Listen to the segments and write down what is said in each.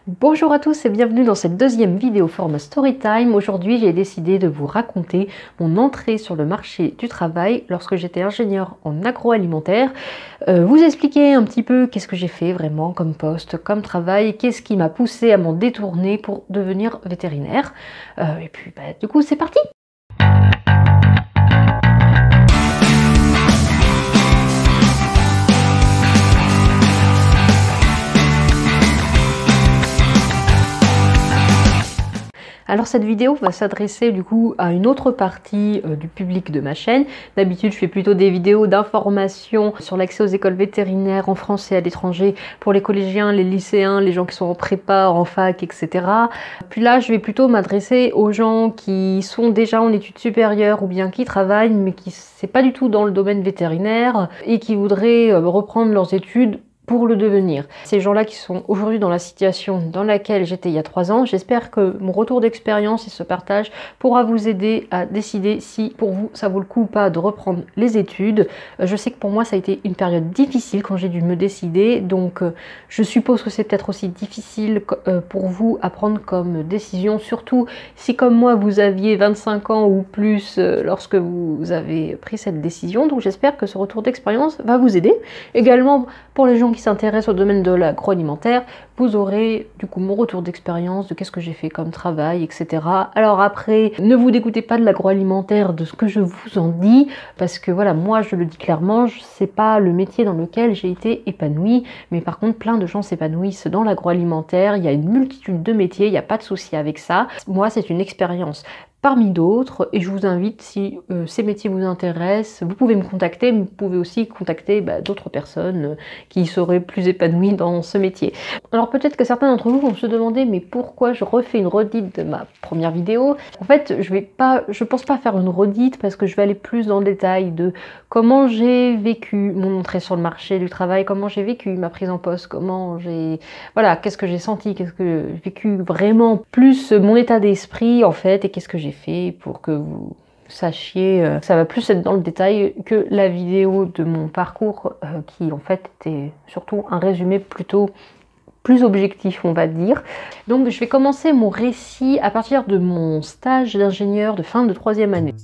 Bonjour à tous et bienvenue dans cette deuxième vidéo format Storytime. Aujourd'hui, j'ai décidé de vous raconter mon entrée sur le marché du travail lorsque j'étais ingénieur en agroalimentaire. Vous expliquer un petit peu qu'est-ce que j'ai fait vraiment comme poste, comme travail, qu'est-ce qui m'a poussé à m'en détourner pour devenir vétérinaire. Et puis, du coup, c'est parti! Alors cette vidéo va s'adresser du coup à une autre partie du public de ma chaîne. D'habitude je fais plutôt des vidéos d'information sur l'accès aux écoles vétérinaires en France et à l'étranger pour les collégiens, les lycéens, les gens qui sont en prépa, en fac, etc. Puis là je vais plutôt m'adresser aux gens qui sont déjà en études supérieures ou bien qui travaillent mais qui c'est pas du tout dans le domaine vétérinaire et qui voudraient reprendre leurs études pour le devenir. Ces gens-là qui sont aujourd'hui dans la situation dans laquelle j'étais il y a 3 ans, j'espère que mon retour d'expérience et ce partage pourra vous aider à décider si pour vous ça vaut le coup ou pas de reprendre les études. Je sais que pour moi ça a été une période difficile quand j'ai dû me décider, donc je suppose que c'est peut-être aussi difficile pour vous à prendre comme décision, surtout si comme moi vous aviez 25 ans ou plus lorsque vous avez pris cette décision. Donc j'espère que ce retour d'expérience va vous aider. Également pour les gens qui s'intéressent au domaine de l'agroalimentaire, vous aurez du coup mon retour d'expérience, de qu'est-ce que j'ai fait comme travail, etc. Alors après, ne vous dégoûtez pas de l'agroalimentaire, de ce que je vous en dis, parce que voilà, moi je le dis clairement, c'est pas le métier dans lequel j'ai été épanouie, mais par contre plein de gens s'épanouissent dans l'agroalimentaire, il y a une multitude de métiers, il n'y a pas de souci avec ça. Moi c'est une expérience parmi d'autres, et je vous invite, si ces métiers vous intéressent, vous pouvez me contacter, mais vous pouvez aussi contacter d'autres personnes qui seraient plus épanouies dans ce métier. Alors peut-être que certains d'entre vous vont se demander, mais pourquoi je refais une redite de ma première vidéo? En fait, je pense pas faire une redite parce que je vais aller plus dans le détail de comment j'ai vécu mon entrée sur le marché du travail, comment j'ai vécu ma prise en poste, voilà, qu'est-ce que j'ai senti, qu'est-ce que j'ai vécu vraiment, plus mon état d'esprit en fait, et qu'est-ce que j'ai fait pour que vous sachiez, ça va plus être dans le détail que la vidéo de mon parcours qui en fait était surtout un résumé plutôt plus objectif, on va dire. Donc je vais commencer mon récit à partir de mon stage d'ingénieur de fin de 3e année.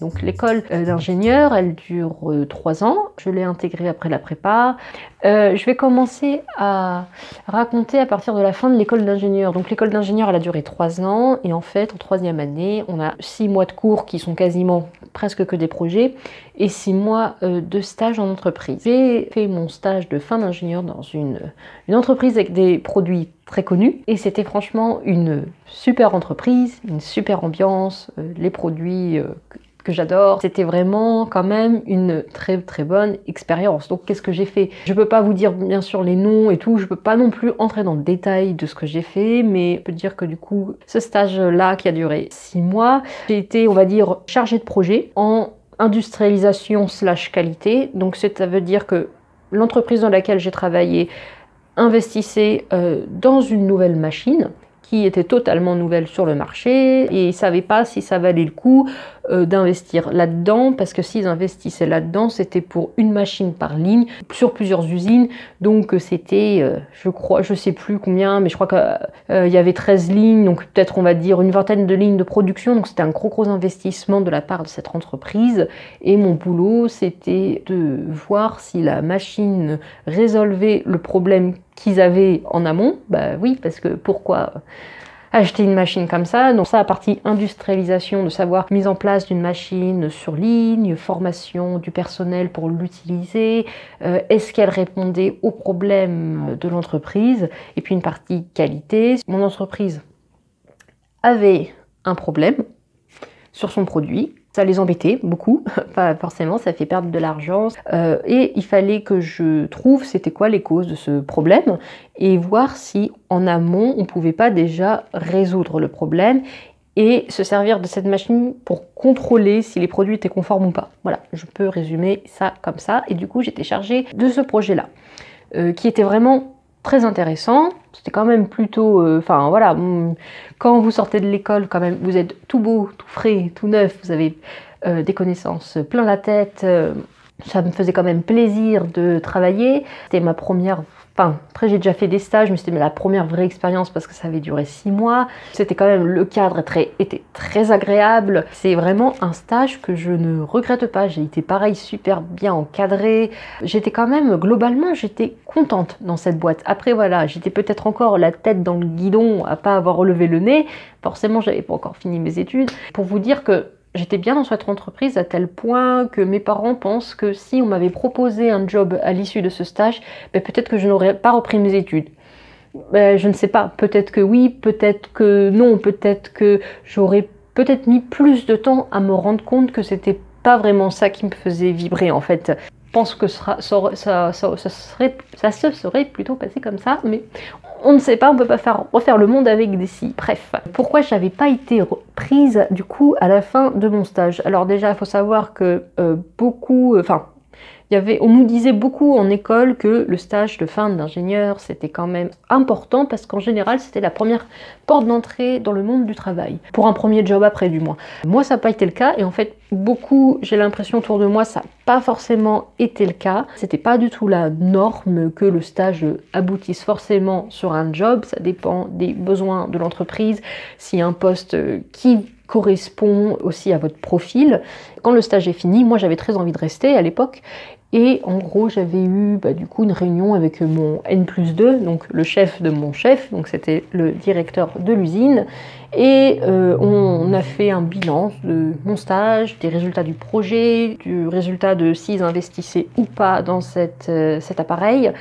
Donc l'école d'ingénieur, elle dure 3 ans. Je l'ai intégrée après la prépa. Je vais commencer à raconter à partir de la fin de l'école d'ingénieur. Donc l'école d'ingénieur, elle a duré 3 ans. Et en fait, en 3e année, on a 6 mois de cours qui sont quasiment presque que des projets et 6 mois de stage en entreprise. J'ai fait mon stage de fin d'ingénieur dans une entreprise avec des produits très connus. Et c'était franchement une super entreprise, une super ambiance, les produits que j'adore. C'était vraiment quand même une très très bonne expérience. Donc qu'est-ce que j'ai fait? Je peux pas vous dire bien sûr les noms et tout, je peux pas non plus entrer dans le détail de ce que j'ai fait, mais je peux dire que du coup, ce stage-là qui a duré 6 mois, j'ai été, on va dire, chargée de projet en industrialisation / qualité. Donc ça veut dire que l'entreprise dans laquelle j'ai travaillé investissait dans une nouvelle machine qui était totalement nouvelle sur le marché et ils ne savaient pas si ça valait le coup d'investir là-dedans, parce que s'ils investissaient là-dedans, c'était pour une machine par ligne sur plusieurs usines. Donc c'était, je sais plus combien, mais je crois qu'il y avait 13 lignes, donc peut-être on va dire une vingtaine de lignes de production. Donc c'était un gros investissement de la part de cette entreprise. Et mon boulot, c'était de voir si la machine résolvait le problème qu'ils avaient en amont. Bah oui, parce que pourquoi acheter une machine comme ça? Donc ça, la partie industrialisation, de savoir mise en place d'une machine sur ligne, formation du personnel pour l'utiliser, est-ce qu'elle répondait aux problèmes de l'entreprise, et puis une partie qualité. Mon entreprise avait un problème sur son produit. Ça les embêtait beaucoup, pas forcément, ça fait perdre de l'argent. Et il fallait que je trouve c'était quoi les causes de ce problème et voir si en amont on pouvait pas déjà résoudre le problème et se servir de cette machine pour contrôler si les produits étaient conformes ou pas. Voilà, je peux résumer ça comme ça. Et du coup, j'étais chargée de ce projet-là, qui était vraiment très intéressant. C'était quand même plutôt, enfin voilà, quand vous sortez de l'école, quand même, vous êtes tout beau, tout frais, tout neuf, vous avez des connaissances plein la tête. Ça me faisait quand même plaisir de travailler. C'était ma première Enfin, après j'ai déjà fait des stages, mais c'était la première vraie expérience parce que ça avait duré 6 mois. C'était quand même, le cadre était très agréable. C'est vraiment un stage que je ne regrette pas. J'ai été pareil, super bien encadrée. J'étais quand même, globalement, j'étais contente dans cette boîte. Après voilà, j'étais peut-être encore la tête dans le guidon à pas avoir relevé le nez. Forcément, j'avais pas encore fini mes études. Pour vous dire que j'étais bien dans cette entreprise à tel point que mes parents pensent que si on m'avait proposé un job à l'issue de ce stage, peut-être que je n'aurais pas repris mes études. Je ne sais pas, peut-être que oui, peut-être que non, peut-être que j'aurais peut-être mis plus de temps à me rendre compte que c'était pas vraiment ça qui me faisait vibrer en fait. Je pense que ça se serait plutôt passé comme ça, mais on ne sait pas, on peut pas refaire le monde avec des si. Bref, pourquoi j'avais pas été prise du coup à la fin de mon stage? Alors déjà, il faut savoir que on nous disait beaucoup en école que le stage de fin d'ingénieur, c'était quand même important parce qu'en général, c'était la première porte d'entrée dans le monde du travail. Pour un premier job après, du moins. Moi, ça n'a pas été le cas et en fait, j'ai l'impression autour de moi, ça n'a pas forcément été le cas. C'était pas du tout la norme que le stage aboutisse forcément sur un job. Ça dépend des besoins de l'entreprise. S'il y a un poste qui correspond aussi à votre profil. Quand le stage est fini, moi j'avais très envie de rester à l'époque et en gros j'avais eu du coup une réunion avec mon N+2, donc le chef de mon chef, donc c'était le directeur de l'usine et on a fait un bilan de mon stage, des résultats du projet, du résultat de s'ils investissaient ou pas dans cet appareil.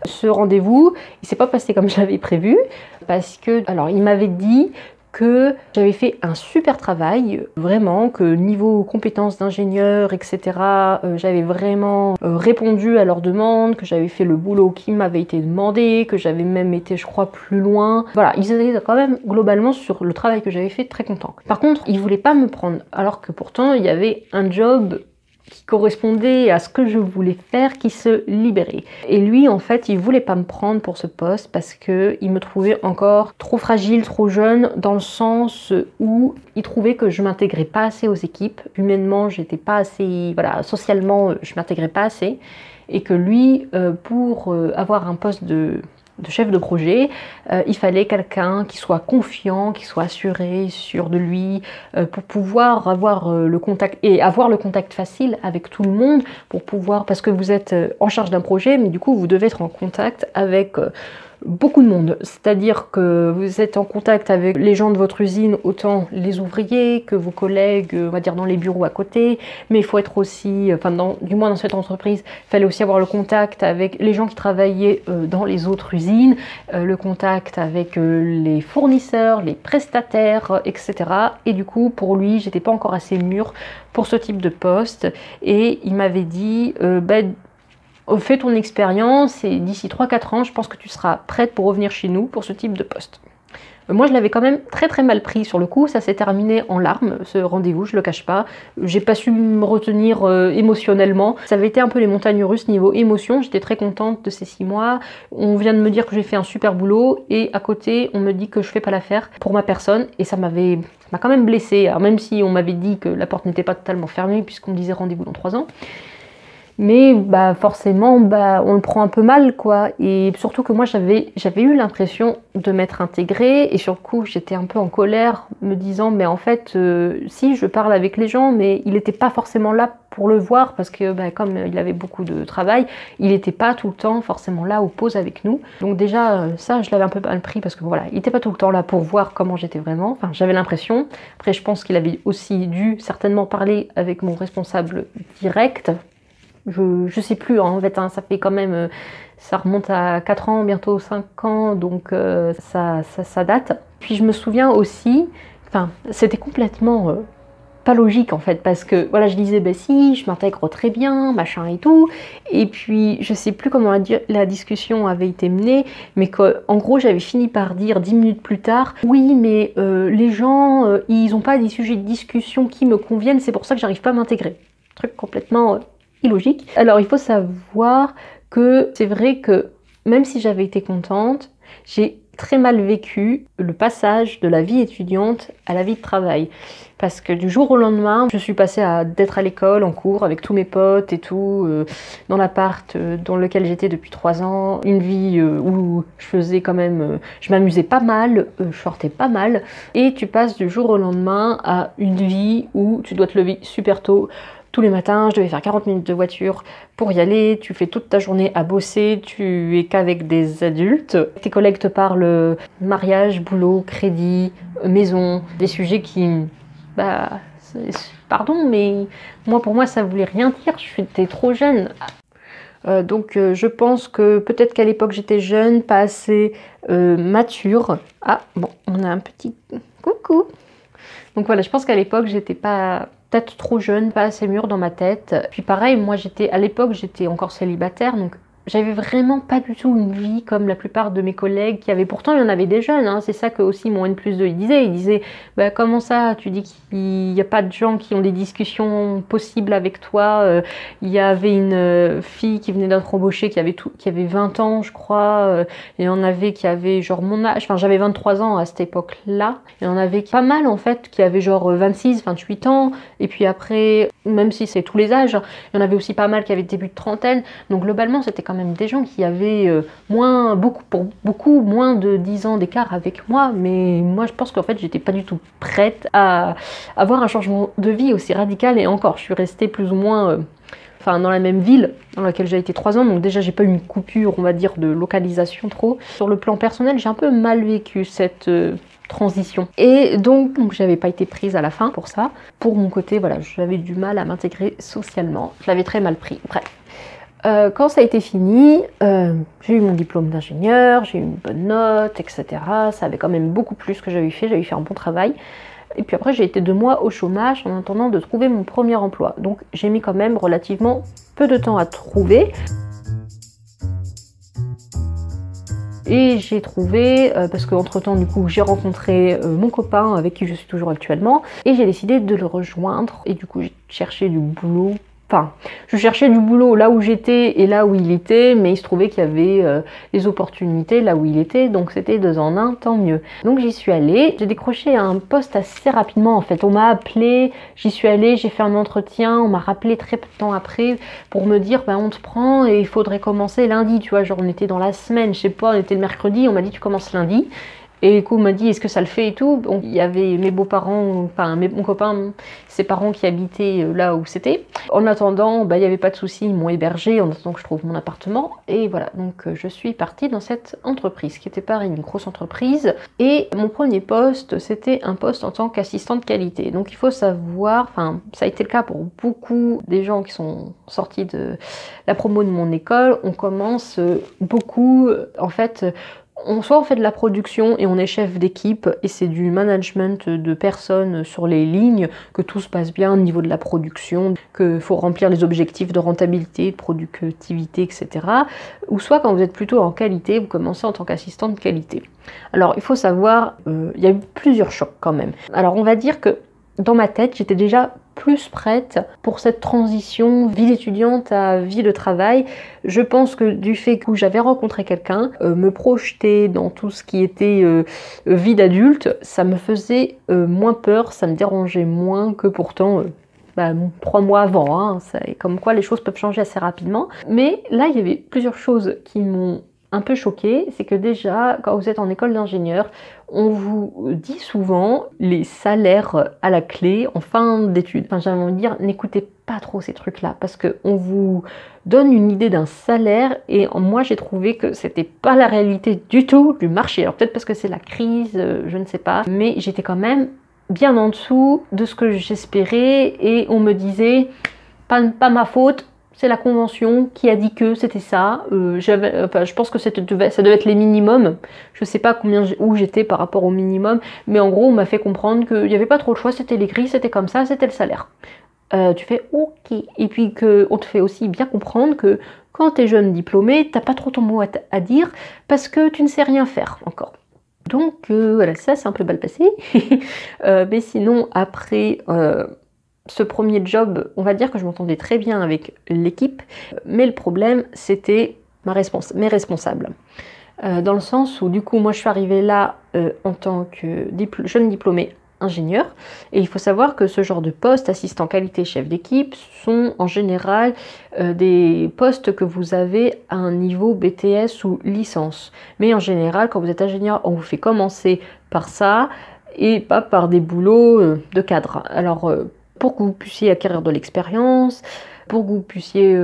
Ce rendez-vous, il s'est pas passé comme j'avais prévu parce que, alors il m'avait dit que j'avais fait un super travail, vraiment, que niveau compétences d'ingénieur, etc., j'avais vraiment répondu à leurs demandes, que j'avais fait le boulot qui m'avait été demandé, que j'avais même été, je crois, plus loin. Voilà, ils étaient quand même, globalement, sur le travail que j'avais fait, très contents. Par contre, ils voulaient pas me prendre, alors que pourtant, il y avait un job qui correspondait à ce que je voulais faire, qui se libérait. Et lui, en fait, il voulait pas me prendre pour ce poste parce que il me trouvait encore trop fragile, trop jeune, dans le sens où il trouvait que je m'intégrais pas assez aux équipes. Humainement, j'étais pas assez, voilà, socialement, je m'intégrais pas assez. Et que lui, pour avoir un poste de chef de projet, il fallait quelqu'un qui soit confiant, qui soit assuré, sûr de lui, pour pouvoir avoir le contact, et avoir le contact facile avec tout le monde, pour pouvoir, parce que vous êtes en charge d'un projet, mais du coup vous devez être en contact avec beaucoup de monde, c'est-à-dire que vous êtes en contact avec les gens de votre usine, autant les ouvriers que vos collègues, on va dire dans les bureaux à côté, mais il faut être aussi, du moins dans cette entreprise, il fallait aussi avoir le contact avec les gens qui travaillaient dans les autres usines, le contact avec les fournisseurs, les prestataires, etc. Et du coup, pour lui, j'étais pas encore assez mûre pour ce type de poste, et il m'avait dit, fais ton expérience et d'ici 3-4 ans, je pense que tu seras prête pour revenir chez nous pour ce type de poste. Moi, je l'avais quand même très très mal pris sur le coup. Ça s'est terminé en larmes, ce rendez-vous, je le cache pas. J'ai pas su me retenir émotionnellement. Ça avait été un peu les montagnes russes niveau émotion. J'étais très contente de ces 6 mois. On vient de me dire que j'ai fait un super boulot et à côté, on me dit que je fais pas l'affaire pour ma personne et ça m'a quand même blessée. Alors même si on m'avait dit que la porte n'était pas totalement fermée puisqu'on me disait rendez-vous dans 3 ans. Mais forcément, on le prend un peu mal, quoi. Et surtout que moi, j'avais eu l'impression de m'être intégrée. Et sur le coup, j'étais un peu en colère, me disant, mais en fait, si, je parle avec les gens, mais il n'était pas forcément là pour le voir, parce que comme il avait beaucoup de travail, il n'était pas tout le temps forcément là aux pauses avec nous. Donc déjà, ça, je l'avais un peu mal pris, parce que voilà, il n'était pas tout le temps là pour voir comment j'étais vraiment. Enfin, j'avais l'impression. Après, je pense qu'il avait aussi dû certainement parler avec mon responsable direct. Je sais plus, en fait, ça fait quand même, ça remonte à 4 ans, bientôt 5 ans, donc ça date. Puis je me souviens aussi, c'était complètement pas logique en fait, parce que voilà, je disais, si, je m'intègre très bien, machin et tout, et puis je sais plus comment la discussion avait été menée, mais qu'en gros j'avais fini par dire 10 minutes plus tard, oui, mais les gens, ils ont pas des sujets de discussion qui me conviennent, c'est pour ça que j'arrive pas à m'intégrer. Truc complètement illogique. Alors il faut savoir que c'est vrai que même si j'avais été contente, j'ai très mal vécu le passage de la vie étudiante à la vie de travail. Parce que du jour au lendemain, je suis passée d'être à l'école, en cours, avec tous mes potes et tout, dans l'appart dans lequel j'étais depuis 3 ans, une vie où je faisais quand même, je m'amusais pas mal, je sortais pas mal, et tu passes du jour au lendemain à une vie où tu dois te lever super tôt. Tous les matins, je devais faire 40 minutes de voiture pour y aller, tu fais toute ta journée à bosser, tu es qu'avec des adultes. Tes collègues te parlent mariage, boulot, crédit, maison, des sujets qui... pardon, mais pour moi, ça voulait rien dire, j'étais trop jeune. Donc je pense que peut-être qu'à l'époque, j'étais jeune, pas assez mature. Ah, bon, on a un petit coucou. Donc voilà, je pense qu'à l'époque, j'étais pas... peut-être trop jeune, pas assez mûre dans ma tête. Puis pareil, moi à l'époque j'étais encore célibataire, donc j'avais vraiment pas du tout une vie comme la plupart de mes collègues qui avaient, pourtant il y en avait des jeunes, hein. C'est ça que aussi mon N+2 il disait bah, comment ça tu dis qu'il n'y a pas de gens qui ont des discussions possibles avec toi. Il y avait une fille qui venait d'être embauchée qui avait 20 ans je crois, et il y en avait qui avaient genre mon âge, enfin j'avais 23 ans à cette époque là, et il y en avait pas mal en fait qui avaient genre 26, 28 ans, et puis après même si c'est tous les âges, il y en avait aussi pas mal qui avaient début de trentaine, donc globalement c'était quand même des gens qui avaient beaucoup moins de 10 ans d'écart avec moi, mais moi je pense qu'en fait j'étais pas du tout prête à avoir un changement de vie aussi radical, et encore je suis restée plus ou moins dans la même ville dans laquelle j'ai été 3 ans, donc déjà j'ai pas eu une coupure on va dire de localisation trop. Sur le plan personnel j'ai un peu mal vécu cette transition, et donc j'avais pas été prise à la fin pour ça. Pour mon côté voilà, j'avais du mal à m'intégrer socialement, je l'avais très mal pris, bref. Quand ça a été fini, j'ai eu mon diplôme d'ingénieur, j'ai eu une bonne note, etc. Ça avait quand même beaucoup plus que j'avais fait un bon travail. Et puis après j'ai été 2 mois au chômage en attendant de trouver mon premier emploi. Donc j'ai mis quand même relativement peu de temps à trouver. Et j'ai trouvé, parce qu'entre temps du coup j'ai rencontré mon copain avec qui je suis toujours actuellement, et j'ai décidé de le rejoindre, et du coup j'ai cherché du boulot. Enfin, je cherchais du boulot là où j'étais et là où il était, mais il se trouvait qu'il y avait des opportunités là où il était, donc c'était 2 en 1, tant mieux. Donc j'y suis allée, j'ai décroché un poste assez rapidement en fait. On m'a appelé, j'y suis allée, j'ai fait un entretien, on m'a rappelé très peu de temps après pour me dire on te prend et il faudrait commencer lundi, tu vois, genre on était dans la semaine, je sais pas, on était le mercredi, on m'a dit tu commences lundi. Et du coup, on m'a dit, est-ce que ça le fait et tout. Donc, il y avait mes beaux-parents, mon copain, ses parents qui habitaient là où c'était. En attendant, il n'y avait pas de souci, ils m'ont hébergé en attendant que je trouve mon appartement. Et voilà, donc je suis partie dans cette entreprise, qui était pareil, une grosse entreprise. Et mon premier poste, c'était un poste en tant qu'assistante qualité. Donc, il faut savoir, ça a été le cas pour beaucoup des gens qui sont sortis de la promo de mon école. On commence beaucoup, en fait... Soit on fait de la production et on est chef d'équipe et c'est du management de personnes sur les lignes, que tout se passe bien au niveau de la production, qu'il faut remplir les objectifs de rentabilité, de productivité, etc. Ou soit quand vous êtes plutôt en qualité, vous commencez en tant qu'assistante de qualité. Alors il faut savoir, il y a eu plusieurs chocs quand même. Alors on va dire que dans ma tête, j'étais déjà plus prête pour cette transition vie d'étudiante à vie de travail. Je pense que du fait que j'avais rencontré quelqu'un, me projeter dans tout ce qui était vie d'adulte, ça me faisait moins peur, ça me dérangeait moins que pourtant 3 mois avant. Hein, comme quoi les choses peuvent changer assez rapidement. Mais là, il y avait plusieurs choses qui m'ont un peu choquée, c'est que déjà, quand vous êtes en école d'ingénieur, on vous dit souvent les salaires à la clé en fin d'études. J'ai envie de dire, n'écoutez pas trop ces trucs-là, parce qu'on vous donne une idée d'un salaire, et moi j'ai trouvé que c'était pas la réalité du tout du marché. Alors peut-être parce que c'est la crise, je ne sais pas, mais j'étais quand même bien en dessous de ce que j'espérais, et on me disait, pas ma faute, c'est la convention qui a dit que c'était ça. Je pense que ça devait être les minimums. Je sais pas où j'étais par rapport au minimum, mais en gros on m'a fait comprendre qu'il n'y avait pas trop de choix, c'était les grilles, c'était comme ça, c'était le salaire. Tu fais ok. Et puis on te fait aussi bien comprendre que quand tu es jeune diplômé, t'as pas trop ton mot à dire parce que tu ne sais rien faire encore. Donc voilà, ça c'est un peu mal passé. Mais sinon après... ce premier job, on va dire que je m'entendais très bien avec l'équipe, mais le problème, c'était mes responsables. dans le sens où du coup moi je suis arrivée là en tant que jeune diplômée ingénieur, et il faut savoir que ce genre de poste, assistant qualité, chef d'équipe, sont en général des postes que vous avez à un niveau BTS ou licence. Mais en général, quand vous êtes ingénieur, on vous fait commencer par ça et pas par des boulots de cadre. Alors, pour que vous puissiez acquérir de l'expérience, pour que vous puissiez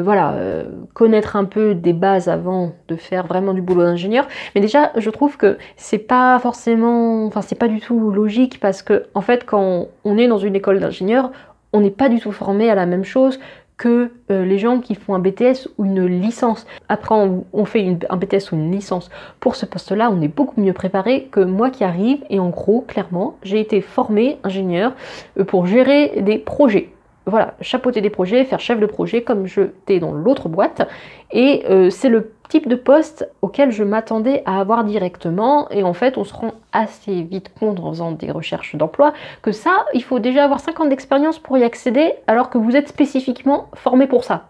connaître un peu des bases avant de faire vraiment du boulot d'ingénieur. Mais déjà, je trouve que c'est pas forcément, enfin c'est pas du tout logique, parce que en fait, quand on est dans une école d'ingénieur, on n'est pas du tout formé à la même chose que les gens qui font un BTS ou une licence. Après, on fait un BTS ou une licence. Pour ce poste-là, on est beaucoup mieux préparé que moi qui arrive. Et en gros, clairement, j'ai été formée ingénieur pour gérer des projets. Voilà, chapeauter des projets, faire chef de projet comme j'étais dans l'autre boîte. Et c'est le type de poste auquel je m'attendais à avoir directement. Et en fait, on se rend assez vite compte en faisant des recherches d'emploi que ça, il faut déjà avoir 5 ans d'expérience pour y accéder, alors que vous êtes spécifiquement formé pour ça.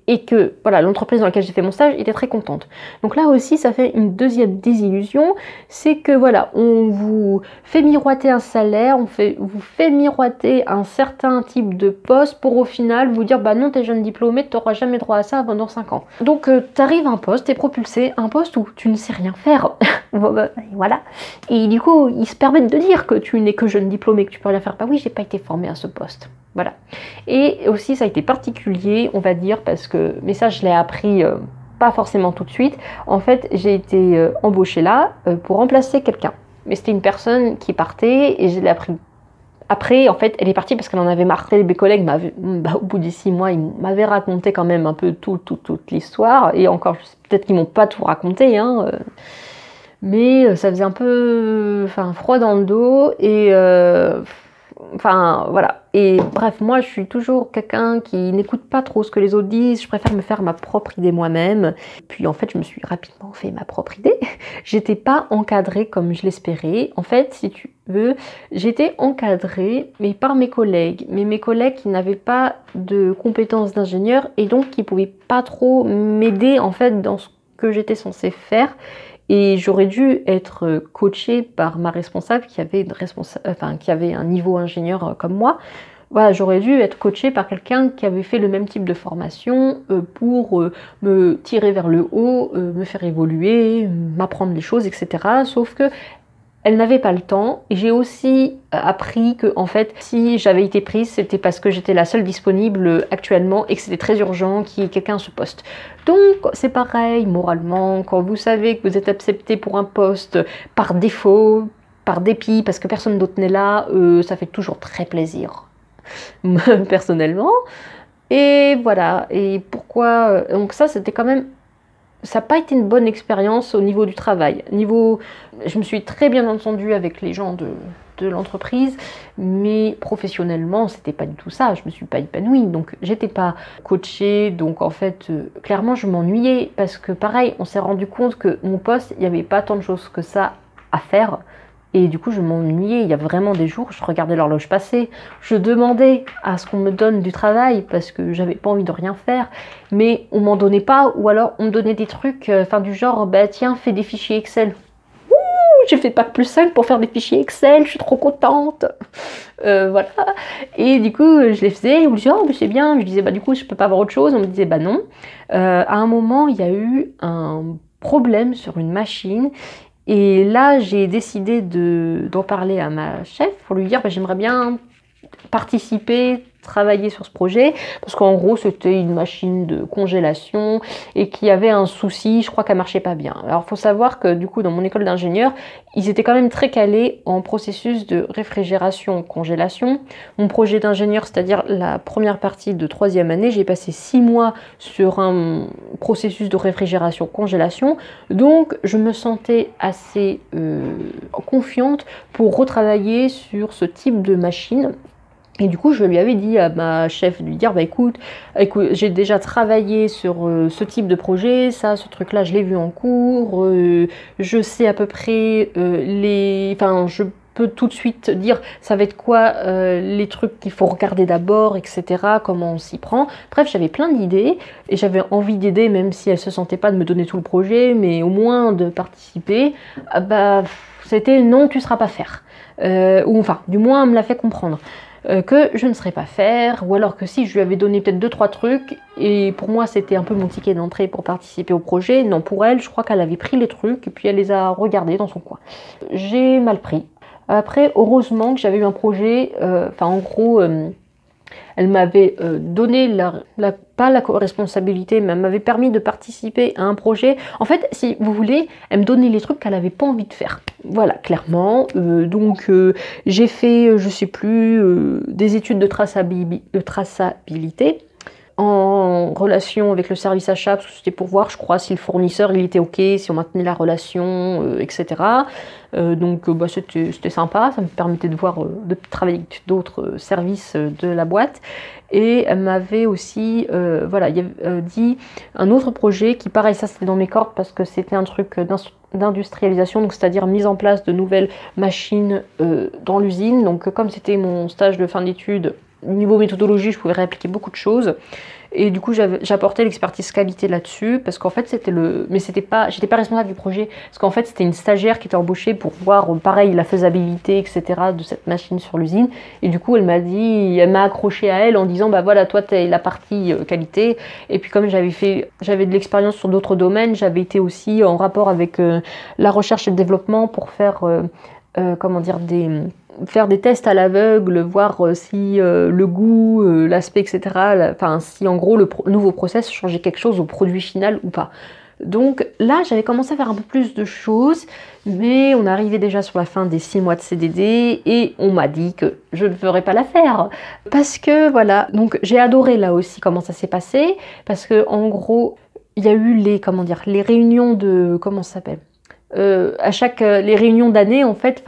Et que voilà, l'entreprise dans laquelle j'ai fait mon stage était très contente. Donc là aussi, ça fait une deuxième désillusion, c'est que voilà, on vous fait miroiter un salaire, vous fait miroiter un certain type de poste pour au final vous dire bah non, t'es jeune diplômé, t'auras jamais droit à ça avant dans 5 ans. Donc t'arrives à un poste, t'es propulsé à un poste où tu ne sais rien faire. Voilà. Et du coup, ils se permettent de dire que tu n'es que jeune diplômé, que tu peux rien faire. Bah oui, j'ai pas été formée à ce poste. Voilà. Et aussi, ça a été particulier, on va dire, parce que, mais ça, je l'ai appris pas forcément tout de suite. En fait, j'ai été embauchée là pour remplacer quelqu'un. Mais c'était une personne qui partait et je l'ai appris. Après, en fait, elle est partie parce qu'elle en avait marre. Mes collègues au bout des 6 mois, ils m'avaient raconté quand même un peu toute l'histoire. Et encore, peut-être qu'ils m'ont pas tout raconté, hein. Mais ça faisait un peu froid dans le dos et voilà. Et bref, moi je suis toujours quelqu'un qui n'écoute pas trop ce que les autres disent, je préfère me faire ma propre idée moi-même. Puis en fait, je me suis rapidement fait ma propre idée. J'étais pas encadrée comme je l'espérais. En fait, si tu veux, j'étais encadrée mais par mes collègues. Mais mes collègues qui n'avaient pas de compétences d'ingénieur et donc qui pouvaient pas trop m'aider en fait dans ce que j'étais censée faire. Et j'aurais dû être coachée par ma responsable qui avait un niveau ingénieur comme moi. Voilà, j'aurais dû être coachée par quelqu'un qui avait fait le même type de formation pour me tirer vers le haut, me faire évoluer, m'apprendre les choses, etc. Sauf que elle n'avait pas le temps. Et j'ai aussi appris que, en fait, si j'avais été prise, c'était parce que j'étais la seule disponible actuellement et que c'était très urgent qu'il y ait quelqu'un à ce poste. Donc, c'est pareil, moralement, quand vous savez que vous êtes accepté pour un poste par défaut, par dépit, parce que personne d'autre n'est là, ça fait toujours très plaisir, personnellement. Et voilà. Et pourquoi... Donc ça, c'était quand même... Ça n'a pas été une bonne expérience au niveau du travail. Je me suis très bien entendue avec les gens de l'entreprise, mais professionnellement, c'était pas du tout ça. Je me suis pas épanouie, donc j'étais pas coachée. Donc en fait, clairement, je m'ennuyais parce que pareil, on s'est rendu compte que mon poste, il n'y avait pas tant de choses que ça à faire. Et du coup, je m'ennuyais. Il y a vraiment des jours, je regardais l'horloge passer. Je demandais à ce qu'on me donne du travail parce que j'avais pas envie de rien faire. Mais on m'en donnait pas. Ou alors, on me donnait des trucs du genre, bah tiens, fais des fichiers Excel. Ouh, j'ai fait Bac+5 pour faire des fichiers Excel. Je suis trop contente. Voilà. Et du coup, je les faisais. Je me disais, oh, mais c'est bien. Je disais, bah du coup, je peux pas avoir autre chose. On me disait, bah non. À un moment, il y a eu un problème sur une machine. Et là, j'ai décidé d'en parler à ma chef pour lui dire bah, j'aimerais bien participer, travailler sur ce projet, parce qu'en gros, c'était une machine de congélation et qu'il y avait un souci, je crois qu'elle marchait pas bien. Alors, il faut savoir que du coup, dans mon école d'ingénieur, ils étaient quand même très calés en processus de réfrigération-congélation. Mon projet d'ingénieur, c'est-à-dire la première partie de 3e année, j'ai passé 6 mois sur un processus de réfrigération-congélation, donc je me sentais assez confiante pour retravailler sur ce type de machine. Et du coup, je lui avais dit à ma chef de lui dire, bah écoute, j'ai déjà travaillé sur ce type de projet, ce truc-là, je l'ai vu en cours, je sais à peu près je peux tout de suite dire ça va être quoi les trucs qu'il faut regarder d'abord, etc. Comment on s'y prend. Bref, j'avais plein d'idées et j'avais envie d'aider, même si elle se sentait pas de me donner tout le projet, mais au moins de participer. Bah, c'était non, tu seras pas faire. Ou enfin, du moins, elle me l'a fait comprendre. Que je ne saurais pas faire, ou alors que si je lui avais donné peut-être 2-3 trucs, et pour moi c'était un peu mon ticket d'entrée pour participer au projet, non, pour elle, je crois qu'elle avait pris les trucs, et puis elle les a regardés dans son coin. J'ai mal pris. Après, heureusement que j'avais eu un projet, en gros, elle m'avait donné pas la responsabilité, mais elle m'avait permis de participer à un projet. En fait, si vous voulez, elle me donnait les trucs qu'elle n'avait pas envie de faire. Voilà, clairement. Donc, j'ai fait, je sais plus, des études de traçabilité en relation avec le service achat, parce que c'était pour voir, je crois, si le fournisseur il était ok, si on maintenait la relation, etc. Donc c'était sympa, ça me permettait de voir, de travailler avec d'autres services de la boîte. Et elle m'avait aussi dit un autre projet qui, pareil, ça c'était dans mes cordes parce que c'était un truc d'industrialisation, donc c'est-à-dire mise en place de nouvelles machines dans l'usine. Donc comme c'était mon stage de fin d'études, niveau méthodologie, je pouvais réappliquer beaucoup de choses. Et du coup, j'apportais l'expertise qualité là-dessus, parce qu'en fait, j'étais pas responsable du projet, parce qu'en fait, c'était une stagiaire qui était embauchée pour voir, pareil, la faisabilité, etc., de cette machine sur l'usine. Et du coup, elle m'a accroché à elle en disant, bah voilà, toi, t'es la partie qualité. Et puis, comme j'avais de l'expérience sur d'autres domaines, j'avais été aussi en rapport avec la recherche et le développement pour faire, faire des tests à l'aveugle, voir si le goût, l'aspect, etc., si en gros le nouveau process changeait quelque chose au produit final ou pas. Donc là, j'avais commencé à faire un peu plus de choses, mais on arrivait déjà sur la fin des 6 mois de CDD et on m'a dit que je ne ferais pas l'affaire. Parce que voilà, donc j'ai adoré là aussi comment ça s'est passé, parce que en gros, il y a eu les réunions de, comment ça s'appelle ? Les réunions d'année, en fait,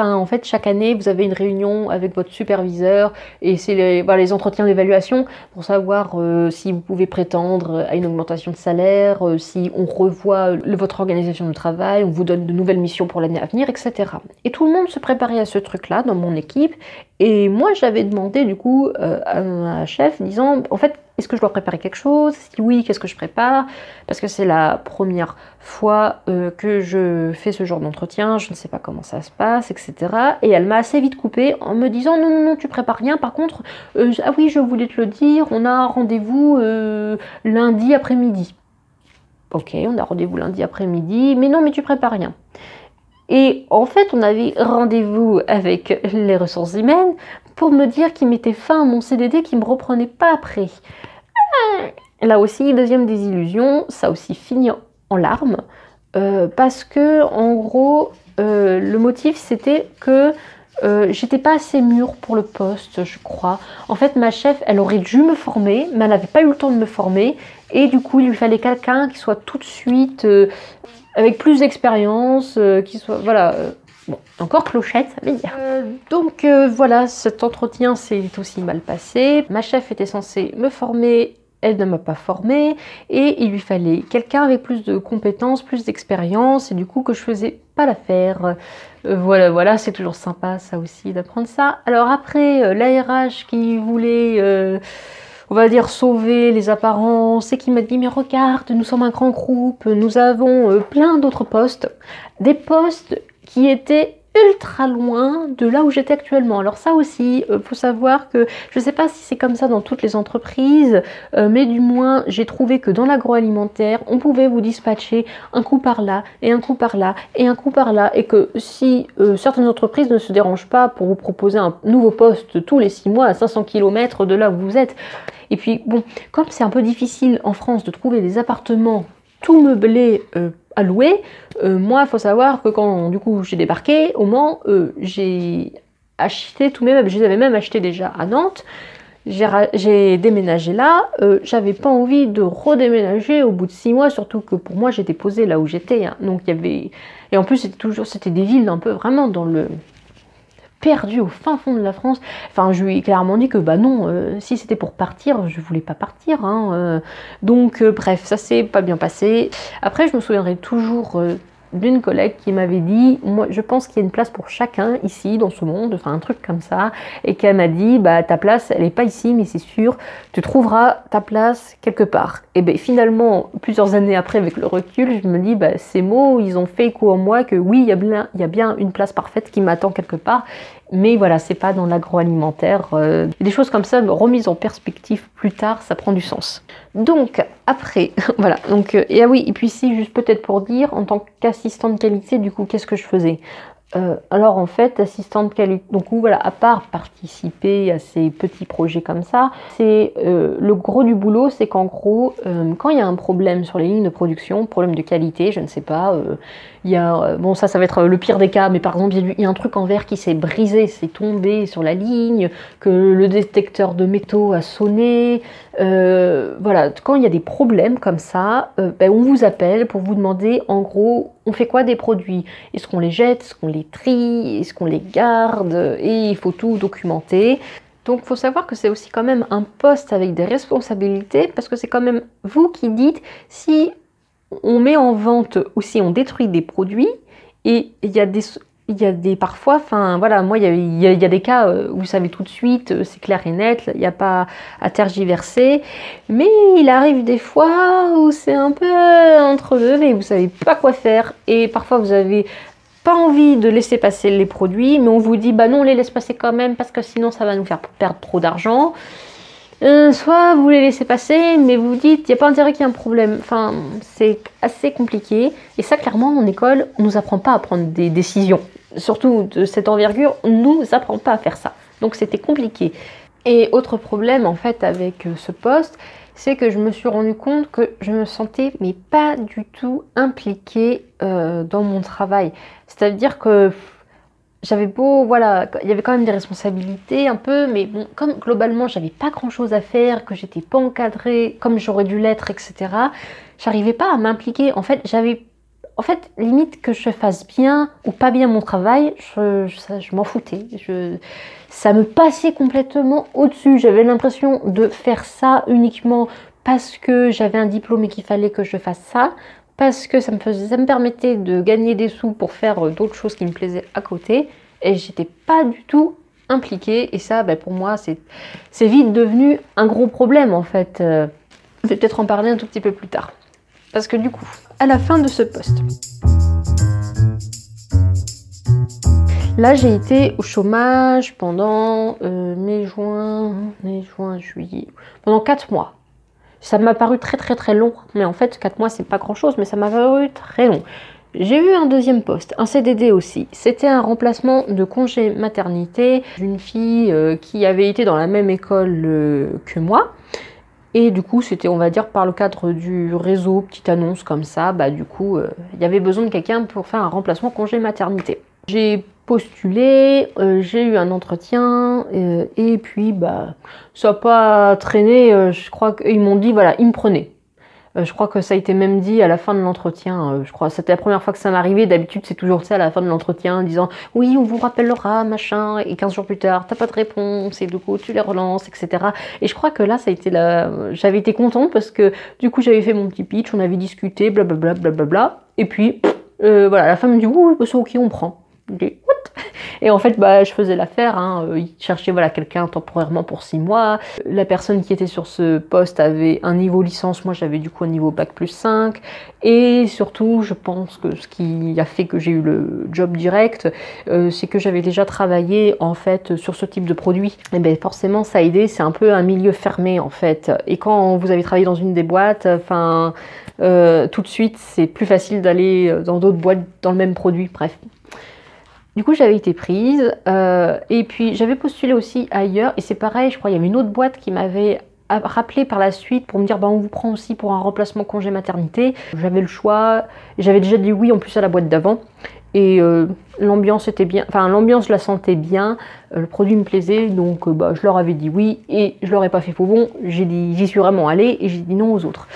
chaque année, vous avez une réunion avec votre superviseur et c'est les entretiens d'évaluation pour savoir si vous pouvez prétendre à une augmentation de salaire, si on revoit votre organisation de travail, on vous donne de nouvelles missions pour l'année à venir, etc. Et tout le monde se préparait à ce truc-là dans mon équipe. Et moi, j'avais demandé du coup à ma chef, disant, en fait, est-ce que je dois préparer quelque chose? Si oui, qu'est-ce que je prépare? Parce que c'est la première fois que je fais ce genre d'entretien, je ne sais pas comment ça se passe, etc. Et elle m'a assez vite coupée en me disant, non, non, non, tu prépares rien. Par contre, ah oui, je voulais te le dire, on a un rendez-vous lundi après-midi. Ok, on a rendez-vous lundi après-midi, mais non, mais tu prépares rien. Et en fait, on avait rendez-vous avec les ressources humaines pour me dire qu'ils mettaient fin à mon CDD, qu'ils ne me reprenaient pas après. Là aussi, deuxième désillusion, ça aussi fini en larmes, parce que, en gros, le motif, c'était que j'étais pas assez mûre pour le poste, je crois. En fait, ma chef, elle aurait dû me former, mais elle n'avait pas eu le temps de me former, et du coup, il lui fallait quelqu'un qui soit tout de suite... avec plus d'expérience, qui soit, voilà, bon, encore clochette, ça veut dire. Donc voilà, cet entretien s'est aussi mal passé. Ma chef était censée me former, elle ne m'a pas formée, et il lui fallait quelqu'un avec plus de compétences, plus d'expérience, et du coup que je faisais pas l'affaire. Voilà, c'est toujours sympa ça aussi d'apprendre ça. Alors après, l'ARH qui voulait... on va dire sauver les apparences, et qui m'a dit mais regarde, nous sommes un grand groupe, nous avons plein d'autres postes, des postes qui étaient ultra loin de là où j'étais actuellement. Alors ça aussi, faut savoir que je ne sais pas si c'est comme ça dans toutes les entreprises, mais du moins j'ai trouvé que dans l'agroalimentaire, on pouvait vous dispatcher un coup par là, et un coup par là, et un coup par là, et que si certaines entreprises ne se dérangent pas pour vous proposer un nouveau poste tous les 6 mois à 500 km de là où vous êtes. Et puis bon, comme c'est un peu difficile en France de trouver des appartements tout meublés à louer, moi il faut savoir que quand du coup j'ai débarqué au Mans, j'ai acheté tous mes meubles, je les avais même achetés déjà à Nantes, j'ai déménagé là, j'avais pas envie de redéménager au bout de 6 mois, surtout que pour moi j'étais posée là où j'étais, hein. Donc il y avait, et en plus c'était des villes un peu vraiment dans le... perdu au fin fond de la France. Enfin, je lui ai clairement dit que bah non, si c'était pour partir, je voulais pas partir, hein, donc bref, ça s'est pas bien passé. Après, je me souviendrai toujours d'une collègue qui m'avait dit, moi je pense qu'il y a une place pour chacun ici dans ce monde, enfin un truc comme ça, et qu'elle m'a dit, bah ta place elle est pas ici, mais c'est sûr, tu trouveras ta place quelque part. Et ben finalement, plusieurs années après, avec le recul, je me dis, bah ces mots, ils ont fait écho en moi que oui, il y a bien une place parfaite qui m'attend quelque part, mais voilà, c'est pas dans l'agroalimentaire. Des choses comme ça, remises en perspective plus tard, ça prend du sens. Donc après, voilà. Donc et ah oui, et puis si juste peut-être pour dire, en tant qu'assistante qualité, du coup, qu'est-ce que je faisais? Alors en fait, assistante qualité, donc voilà, à part participer à ces petits projets comme ça, c'est le gros du boulot, c'est qu'en gros, quand il y a un problème sur les lignes de production, problème de qualité, je ne sais pas, il y a, bon ça va être le pire des cas, mais par exemple il y a un truc en verre qui s'est brisé, c'est tombé sur la ligne, que le détecteur de métaux a sonné, voilà, quand il y a des problèmes comme ça, ben, on vous appelle pour vous demander en gros, on fait quoi des produits? Est-ce qu'on les jette? Est-ce qu'on les trie? Est-ce qu'on les garde? Et il faut tout documenter. Donc il faut savoir que c'est aussi quand même un poste avec des responsabilités parce que c'est quand même vous qui dites si on met en vente ou si on détruit des produits et il y a des parfois, enfin voilà, moi il y a des cas où vous savez tout de suite, c'est clair et net, il n'y a pas à tergiverser, mais il arrive des fois où c'est un peu entre deux et vous savez pas quoi faire et parfois vous avez pas envie de laisser passer les produits, mais on vous dit bah non, on les laisse passer quand même parce que sinon ça va nous faire perdre trop d'argent. Soit vous les laissez passer, mais vous dites il n'y a pas intérêt qu'il y ait un problème. Enfin, c'est assez compliqué. Et ça, clairement, en école, on ne nous apprend pas à prendre des décisions. Surtout de cette envergure, on ne nous apprend pas à faire ça. Donc c'était compliqué. Et autre problème, en fait, avec ce poste, c'est que je me suis rendu compte que je me sentais mais pas du tout impliquée dans mon travail. C'est-à-dire que j'avais beau, voilà, il y avait quand même des responsabilités un peu, mais bon, comme globalement j'avais pas grand chose à faire, que j'étais pas encadrée comme j'aurais dû l'être, etc., j'arrivais pas à m'impliquer. En fait, limite que je fasse bien ou pas bien mon travail, je m'en foutais. Ça me passait complètement au-dessus. J'avais l'impression de faire ça uniquement parce que j'avais un diplôme et qu'il fallait que je fasse ça, parce que ça me permettait de gagner des sous pour faire d'autres choses qui me plaisaient à côté, et j'étais pas du tout impliquée, et ça, pour moi, c'est vite devenu un gros problème, en fait. Je vais peut-être en parler un tout petit peu plus tard. Parce que du coup, à la fin de ce poste, là, j'ai été au chômage pendant mai, juin, juillet, pendant 4 mois. Ça m'a paru très très très long, mais en fait 4 mois c'est pas grand chose, mais ça m'a paru très long. J'ai eu un deuxième poste, un CDD aussi. C'était un remplacement de congé maternité d'une fille qui avait été dans la même école que moi. Et du coup, c'était, on va dire, par le cadre du réseau, petite annonce comme ça, du coup, il y avait besoin de quelqu'un pour faire un remplacement congé maternité. J'ai postulé, j'ai eu un entretien, et puis, ça n'a pas traîné, je crois qu'ils m'ont dit, voilà, ils me prenaient. Je crois que ça a été même dit à la fin de l'entretien, je crois, c'était la première fois que ça m'arrivait, d'habitude c'est toujours ça à la fin de l'entretien, en disant « Oui, on vous rappellera, machin », et 15 jours plus tard, t'as pas de réponse, et du coup tu les relances, etc. Et je crois que là, ça a été j'avais été contente parce que du coup j'avais fait mon petit pitch, on avait discuté, blablabla, blablabla, et puis, voilà, la femme me dit « Oui, c'est ok, on prend ». Je dis « What ?» Et en fait, je faisais l'affaire, ils cherchaient quelqu'un temporairement pour 6 mois. La personne qui était sur ce poste avait un niveau licence, moi j'avais du coup un niveau bac plus 5. Et surtout, je pense que ce qui a fait que j'ai eu le job direct, c'est que j'avais déjà travaillé en fait sur ce type de produit. Et bien forcément, ça a aidé, c'est un peu un milieu fermé en fait. Et quand vous avez travaillé dans une des boîtes, tout de suite, c'est plus facile d'aller dans d'autres boîtes dans le même produit, bref. Du coup, j'avais été prise et puis j'avais postulé aussi ailleurs et c'est pareil, je crois, il y avait une autre boîte qui m'avait rappelé par la suite pour me dire on vous prend aussi pour un remplacement congé maternité. J'avais le choix, j'avais déjà dit oui en plus à la boîte d'avant et l'ambiance était bien, enfin l'ambiance je la sentais bien, le produit me plaisait donc je leur avais dit oui et je leur ai pas fait faux bon, j'y suis vraiment allée et j'ai dit non aux autres.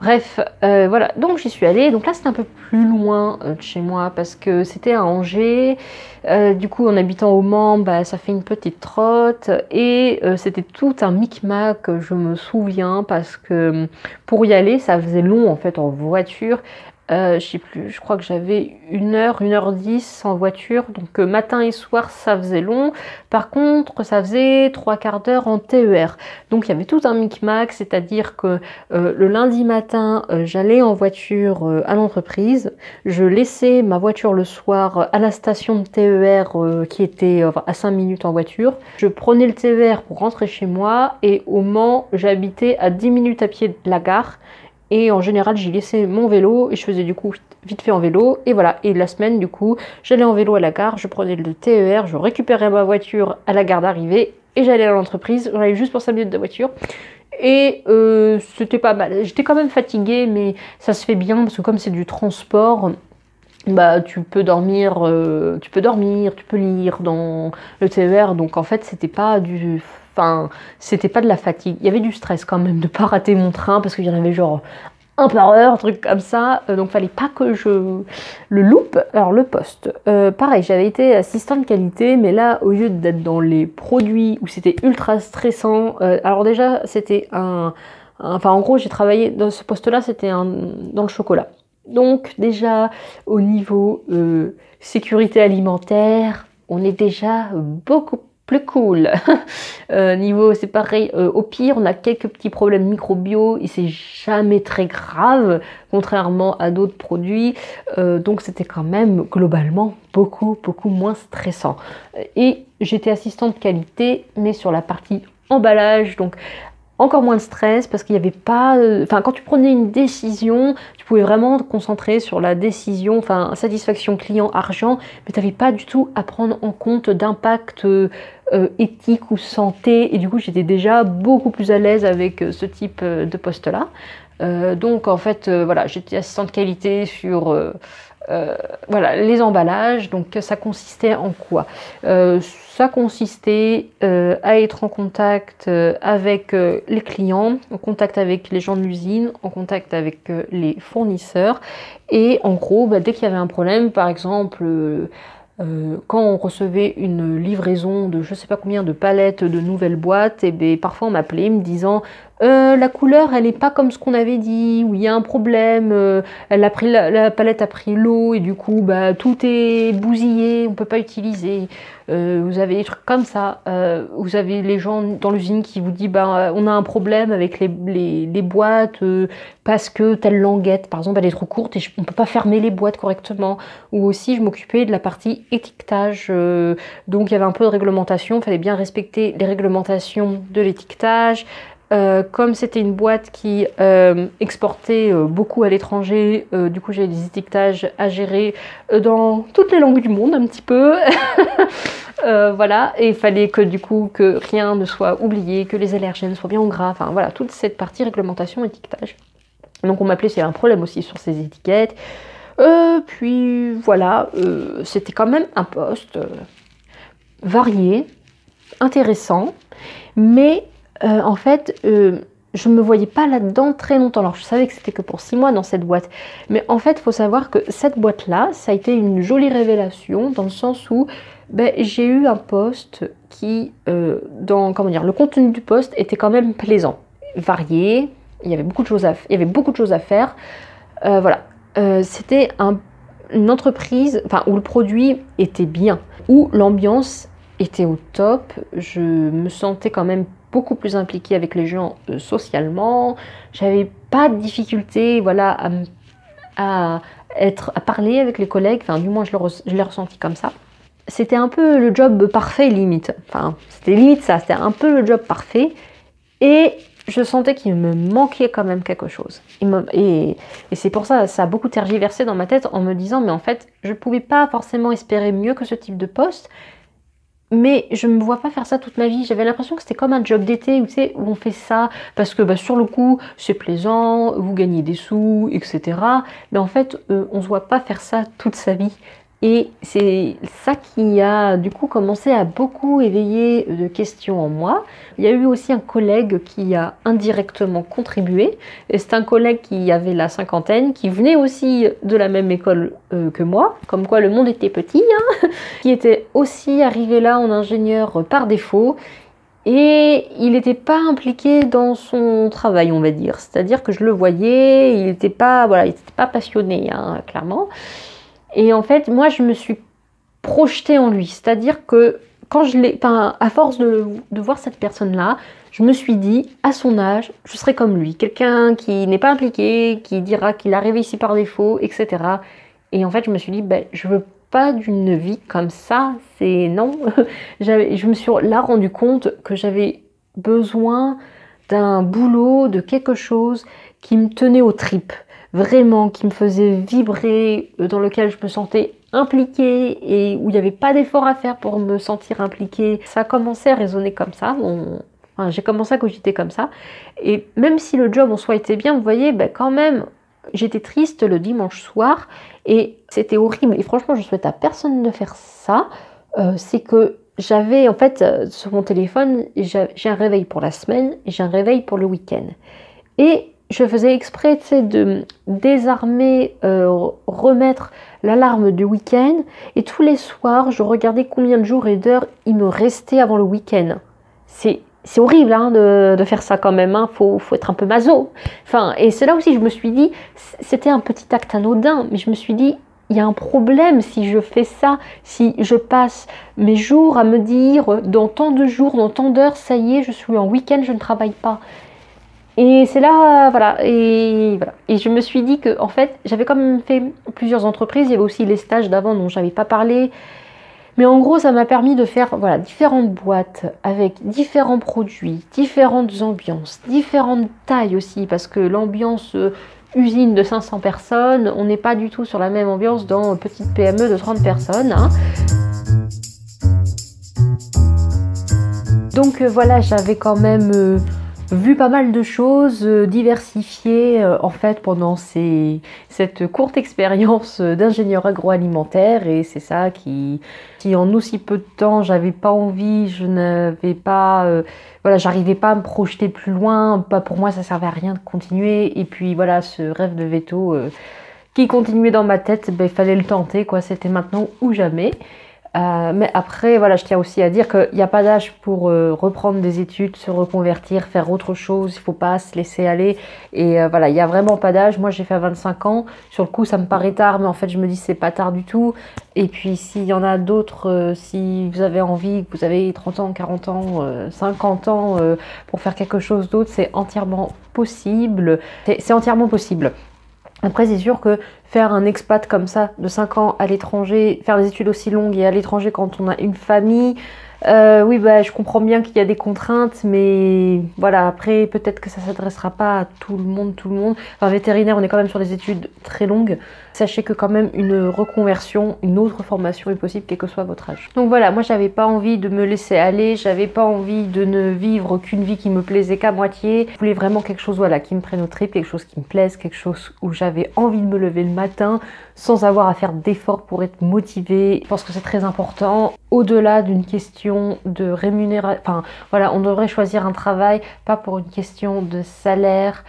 Bref, voilà, donc j'y suis allée. Donc là, c'était un peu plus loin de chez moi parce que c'était à Angers. Du coup, en habitant au Mans, ça fait une petite trotte. Et c'était tout un micmac, je me souviens, parce que pour y aller, ça faisait long en fait en voiture. Je sais plus, je crois que j'avais 1 heure en voiture, donc matin et soir ça faisait long. Par contre, ça faisait 3/4 d'heure en TER. Donc il y avait tout un micmac, c'est-à-dire que le lundi matin, j'allais en voiture à l'entreprise, je laissais ma voiture le soir à la station de TER qui était à 5 minutes en voiture. Je prenais le TER pour rentrer chez moi et au Mans, j'habitais à 10 minutes à pied de la gare. Et en général, j'y laissais mon vélo et je faisais du coup vite fait en vélo. Et voilà. Et la semaine, du coup, j'allais en vélo à la gare, je prenais le TER, je récupérais ma voiture à la gare d'arrivée et j'allais à l'entreprise. J'en avais juste pour 5 minutes de voiture. Et c'était pas mal. J'étais quand même fatiguée, mais ça se fait bien parce que comme c'est du transport, bah tu peux dormir, tu peux lire dans le TER. Donc en fait, c'était pas de la fatigue. Il y avait du stress quand même de pas rater mon train parce qu'il y en avait genre un par heure, un truc comme ça. Donc fallait pas que je le loupe. Alors le poste, pareil, j'avais été assistante qualité, mais là au lieu d'être dans les produits où c'était ultra stressant, alors déjà c'était enfin en gros j'ai travaillé dans ce poste-là, c'était dans le chocolat. Donc déjà au niveau sécurité alimentaire, on est déjà beaucoup plus cool. Niveau, c'est pareil, au pire, on a quelques petits problèmes microbiaux et c'est jamais très grave, contrairement à d'autres produits. Donc c'était quand même globalement beaucoup moins stressant. Et j'étais assistante qualité, mais sur la partie emballage, donc encore moins de stress parce qu'il n'y avait pas... Enfin, quand tu prenais une décision, tu pouvais vraiment te concentrer sur la décision, enfin, satisfaction client, argent, mais tu n'avais pas du tout à prendre en compte d'impact éthique ou santé. Et du coup, j'étais déjà beaucoup plus à l'aise avec ce type de poste-là. Donc, en fait, voilà, j'étais assistante qualité sur... voilà, les emballages. Donc ça consistait en quoi? Ça consistait à être en contact avec les clients, en contact avec les gens de l'usine, en contact avec les fournisseurs. Et en gros, bah, dès qu'il y avait un problème, par exemple quand on recevait une livraison de je sais pas combien de palettes de nouvelles boîtes, et bien, parfois on m'appelait me disant la couleur elle n'est pas comme ce qu'on avait dit, ou il y a un problème, elle a pris la palette a pris l'eau et du coup bah, tout est bousillé, on peut pas utiliser. Vous avez des trucs comme ça, vous avez les gens dans l'usine qui vous disent bah, on a un problème avec les boîtes parce que telle languette par exemple elle est trop courte et on peut pas fermer les boîtes correctement. Ou aussi je m'occupais de la partie étiquetage, donc il y avait un peu de réglementation, il fallait bien respecter les réglementations de l'étiquetage. Comme c'était une boîte qui exportait beaucoup à l'étranger, du coup j'ai des étiquetages à gérer dans toutes les langues du monde un petit peu. Voilà, et il fallait que du coup que rien ne soit oublié, que les allergènes soient bien en gras, enfin voilà, toute cette partie réglementation, étiquetage. Donc on m'appelait s'il y avait un problème aussi sur ces étiquettes. Puis voilà, c'était quand même un poste varié, intéressant, mais en fait, je ne me voyais pas là-dedans très longtemps. Alors, je savais que c'était que pour 6 mois dans cette boîte. Mais en fait, il faut savoir que cette boîte-là, ça a été une jolie révélation dans le sens où j'ai eu un poste qui, comment dire, le contenu du poste était quand même plaisant, varié. Il y avait beaucoup de choses à faire. Voilà. C'était une entreprise où le produit était bien, où l'ambiance était au top. Je me sentais quand même beaucoup plus impliquée avec les gens socialement. J'avais pas de difficulté, voilà, à parler avec les collègues. Enfin, du moins, je l'ai ressenti comme ça. C'était un peu le job parfait, limite. Enfin, c'était limite ça. C'était un peu le job parfait. Et je sentais qu'il me manquait quand même quelque chose. Et c'est pour ça, ça a beaucoup tergiversé dans ma tête en me disant, mais en fait, je ne pouvais pas forcément espérer mieux que ce type de poste. Mais je ne me vois pas faire ça toute ma vie. J'avais l'impression que c'était comme un job d'été où, tu sais, où on fait ça parce que sur le coup, c'est plaisant, vous gagnez des sous, etc. Mais en fait, on ne se voit pas faire ça toute sa vie. Et c'est ça qui a du coup commencé à beaucoup éveiller de questions en moi. Il y a eu aussi un collègue qui a indirectement contribué. Et c'est un collègue qui avait la cinquantaine, qui venait aussi de la même école que moi, comme quoi le monde était petit, hein, qui était aussi arrivé là en ingénieur par défaut. Et il n'était pas impliqué dans son travail, on va dire. C'est-à-dire que je le voyais, il n'était pas, voilà, il était pas passionné, hein, clairement. Et en fait, moi, je me suis projetée en lui. C'est-à-dire que quand je l'ai, enfin, à force de voir cette personne-là, je me suis dit, à son âge, je serai comme lui. Quelqu'un qui n'est pas impliqué, qui dira qu'il est arrivé ici par défaut, etc. Et en fait, je me suis dit, ben, je veux pas d'une vie comme ça, c'est non. Je me suis là rendu compte que j'avais besoin d'un boulot, de quelque chose qui me tenait aux tripes, vraiment, qui me faisait vibrer, dans lequel je me sentais impliquée et où il n'y avait pas d'effort à faire pour me sentir impliquée. Ça a commencé à résonner comme ça. Enfin, j'ai commencé à cogiter comme ça. Et même si le job en soi était bien, vous voyez, ben quand même, j'étais triste le dimanche soir et c'était horrible. Et franchement, je souhaite à personne de faire ça. C'est que j'avais, en fait, sur mon téléphone, j'ai un réveil pour la semaine et j'ai un réveil pour le week-end. Et je faisais exprès, tu sais, de désarmer, remettre l'alarme du week-end. Et tous les soirs, je regardais combien de jours et d'heures il me restait avant le week-end. C'est horrible hein, de faire ça quand même, hein. Faut être un peu maso. Enfin, et c'est là aussi je me suis dit, c'était un petit acte anodin, mais je me suis dit, il y a un problème si je fais ça, si je passe mes jours à me dire, dans tant de jours, dans tant d'heures, ça y est, je suis en week-end, je ne travaille pas. Et c'est là, voilà, et je me suis dit que, en fait, j'avais quand même fait plusieurs entreprises, il y avait aussi les stages d'avant dont j'avais pas parlé. Mais en gros, ça m'a permis de faire voilà, différentes boîtes avec différents produits, différentes ambiances, différentes tailles aussi, parce que l'ambiance usine de 500 personnes, on n'est pas du tout sur la même ambiance dans petite PME de 30 personnes. Hein. Donc voilà, j'avais quand même vu pas mal de choses diversifiées en fait pendant cette courte expérience d'ingénieur agroalimentaire et c'est ça qui en aussi peu de temps j'avais pas envie, je n'avais pas voilà, j'arrivais pas à me projeter plus loin, pas pour moi ça servait à rien de continuer et puis voilà ce rêve de veto qui continuait dans ma tête, ben, il fallait le tenter quoi, c'était maintenant ou jamais. Mais après, voilà, je tiens aussi à dire qu'il n'y a pas d'âge pour reprendre des études, se reconvertir, faire autre chose. Il ne faut pas se laisser aller. Et voilà, il n'y a vraiment pas d'âge. Moi, j'ai fait à 25 ans. Sur le coup, ça me paraît tard, mais en fait, je me dis c'est pas tard du tout. Et puis, s'il y en a d'autres, si vous avez envie, que vous avez 30 ans, 40 ans, 50 ans pour faire quelque chose d'autre, c'est entièrement possible. C'est entièrement possible. Après, c'est sûr que faire un expat comme ça, de 5 ans à l'étranger, faire des études aussi longues et à l'étranger quand on a une famille, oui, bah, je comprends bien qu'il y a des contraintes, mais voilà, après, peut-être que ça ne s'adressera pas à tout le monde, Enfin, vétérinaire, on est quand même sur des études très longues. Sachez que quand même une reconversion, une autre formation est possible, quel que soit votre âge. Donc voilà, moi, j'avais pas envie de me laisser aller, j'avais pas envie de ne vivre qu'une vie qui me plaisait qu'à moitié. Je voulais vraiment quelque chose, voilà, qui me prenne au tripes, quelque chose qui me plaise, quelque chose où j'avais envie de me lever le matin sans avoir à faire d'efforts pour être motivée. Je pense que c'est très important. Au-delà d'une question de rémunération, enfin voilà, on devrait choisir un travail, pas pour une question de salaire,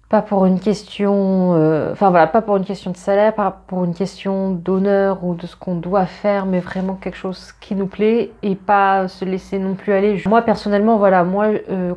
pas pour une question, pas pour une question de salaire, pas pour une question d'honneur ou de ce qu'on doit faire, mais vraiment quelque chose qui nous plaît et pas se laisser non plus aller. Moi personnellement, voilà,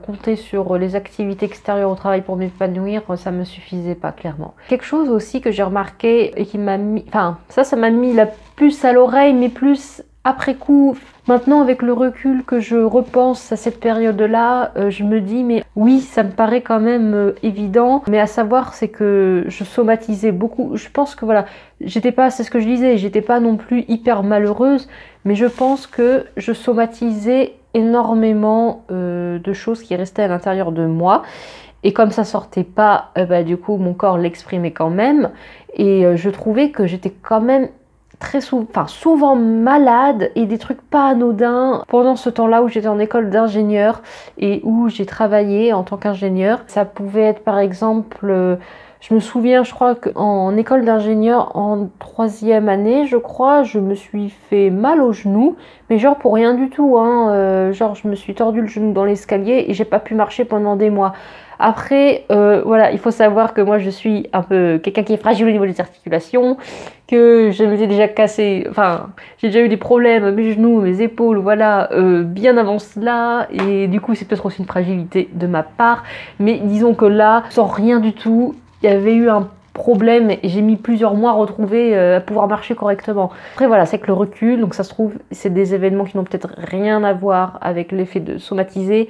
compter sur les activités extérieures au travail pour m'épanouir, ça me suffisait pas clairement. Quelque chose aussi que j'ai remarqué et qui m'a mis, ça m'a mis la puce à l'oreille, mais plus après coup, maintenant avec le recul que je repense à cette période-là, je me dis mais oui, ça me paraît quand même évident, mais à savoir c'est que je somatisais beaucoup. Je pense que voilà, j'étais pas, c'est ce que je disais, j'étais pas non plus hyper malheureuse, mais je pense que je somatisais énormément de choses qui restaient à l'intérieur de moi. Et comme ça sortait pas, du coup mon corps l'exprimait quand même, et je trouvais que j'étais quand même souvent malade et des trucs pas anodins pendant ce temps-là où j'étais en école d'ingénieur et où j'ai travaillé en tant qu'ingénieur. Ça pouvait être par exemple Je me souviens, je crois qu'en école d'ingénieur, en 3e année, je crois, je me suis fait mal au genou, mais genre pour rien du tout, hein. Genre je me suis tordu le genou dans l'escalier et j'ai pas pu marcher pendant des mois. Après, voilà, il faut savoir que moi je suis un peu quelqu'un qui est fragile au niveau des articulations, que je m'étais déjà cassé, enfin, j'ai déjà eu des problèmes, mes genoux, mes épaules, voilà, bien avant cela, et du coup c'est peut-être aussi une fragilité de ma part, mais disons que là, sans rien du tout, il y avait eu un problème et j'ai mis plusieurs mois à retrouver à pouvoir marcher correctement. Après voilà, c'est que le recul, donc ça se trouve, c'est des événements qui n'ont peut-être rien à voir avec l'effet de somatiser,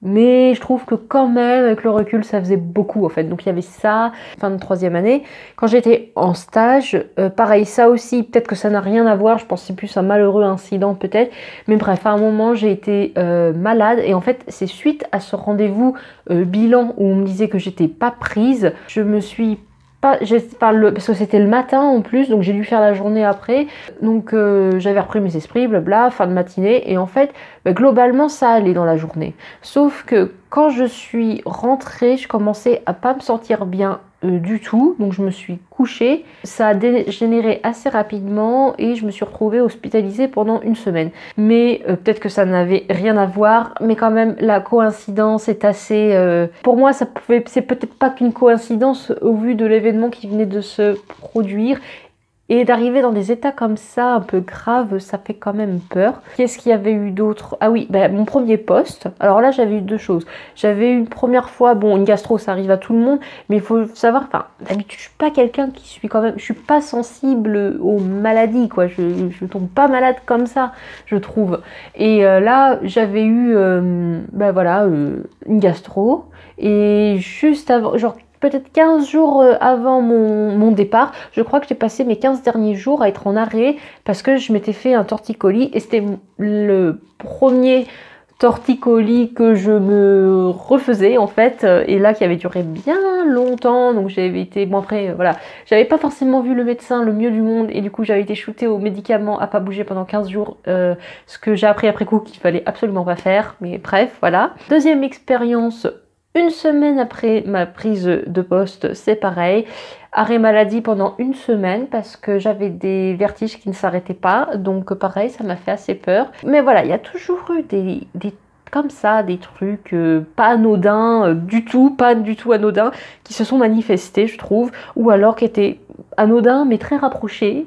mais je trouve que quand même, avec le recul, ça faisait beaucoup en fait. Donc il y avait ça, fin de 3e année. Quand j'étais en stage, pareil, ça aussi, peut-être que ça n'a rien à voir, je pense que c'est plus un malheureux incident peut-être. Mais bref, à un moment, j'ai été malade et en fait, c'est suite à ce rendez-vous bilan où on me disait que j'étais pas prise, je me suis pas, parce que c'était le matin en plus, donc j'ai dû faire la journée après. Donc j'avais repris mes esprits, blabla, fin de matinée, et en fait, globalement, ça allait dans la journée. Sauf que quand je suis rentrée, je commençais à pas me sentir bien du tout, donc je me suis couchée. Ça a dégénéré assez rapidement et je me suis retrouvée hospitalisée pendant une semaine. Mais peut-être que ça n'avait rien à voir, mais quand même la coïncidence est assez... Pour moi, c'est peut-être pas qu'une coïncidence au vu de l'événement qui venait de se produire. Et d'arriver dans des états comme ça, un peu graves, ça fait quand même peur. Qu'est-ce qu'il y avait eu d'autre? Ah oui, mon premier poste. Alors là, j'avais eu deux choses. J'avais eu une première fois, bon, une gastro, ça arrive à tout le monde, mais il faut savoir, enfin, d'habitude, je suis pas quelqu'un qui suis quand même, je suis pas sensible aux maladies, quoi. Je tombe pas malade comme ça, je trouve. Et là, j'avais eu, voilà, une gastro. Et juste avant, genre, peut-être 15 jours avant mon départ, je crois que j'ai passé mes 15 derniers jours à être en arrêt parce que je m'étais fait un torticolis et c'était le premier torticolis que je me refaisais en fait et là qui avait duré bien longtemps, donc j'avais été, bon après voilà, j'avais pas forcément vu le médecin le mieux du monde et du coup j'avais été shootée aux médicaments à pas bouger pendant 15 jours, ce que j'ai appris après coup qu'il fallait absolument pas faire, mais bref voilà. Deuxième expérience, une semaine après ma prise de poste, c'est pareil. Arrêt maladie pendant une semaine parce que j'avais des vertiges qui ne s'arrêtaient pas. Donc pareil, ça m'a fait assez peur. Mais voilà, il y a toujours eu des comme ça, des trucs pas anodins du tout, pas du tout anodins, qui se sont manifestés, je trouve. Ou alors qui étaient anodins mais très rapprochés.